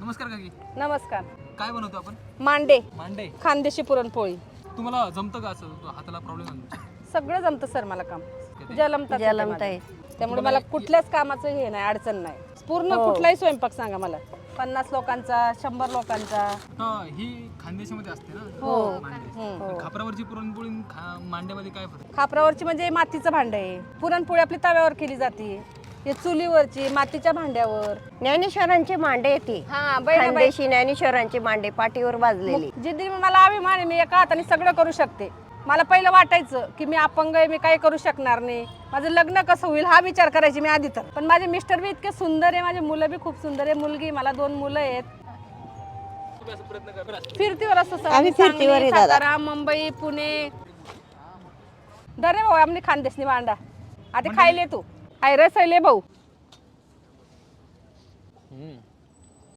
नमस्कार काकी. नमस्कार. काय बनवतो आपण? मांडे, मांडे. खानदेशी पुरणपोळी. तुम्हाला जमतं का असं? हाताला प्रॉब्लेम आहे? सगळं जमतं सर मला काम. जलमता त्यामुळे तुम्हाला मला कुठल्याच कामाचं हे नाही, अडचण नाही. पूर्ण कुठलाही स्वयंपाक सांगा मला. 50 लोकांचा, 100 लोकांचा. ही खानदेशामध्ये असते ना? हो. मांडे. खापरावरची पुरणपोळी मांड्यामध्ये काय फरक? खापरावरची म्हणजे मातीचं भांड आहे. पुरणपोळी आपली तव्यावर केली जाते. हे चुलीवरची मातीच्या भांड्यावर. ज्ञानेश्वरांचे मांडे येते. खानदेशी ज्ञानेश्वरांचे मांडे पाठीवर बाजलेले. जिद्दी मला अभिमान आहे, मी एका हाताने सगळं करू शकते. मला पहिलं वाटायचं की मी अपंग आहे, मी काही करू शकणार नाही, माझं लग्न कसं होईल हा विचार करायची मी आधी तर. पण माझे मिस्टर बी इतके सुंदर आहे, माझे मुलं बी खूप सुंदर आहे. मुलगी, मला 2 मुलं आहेत. फिरतीवर असं आम्ही फिरतीवर आहे दादा. सातारा, मुंबई, पुणे. दरे भाऊ आम्ही खानदेशनी मांडा आता खायले तू हाय रसले भाऊ.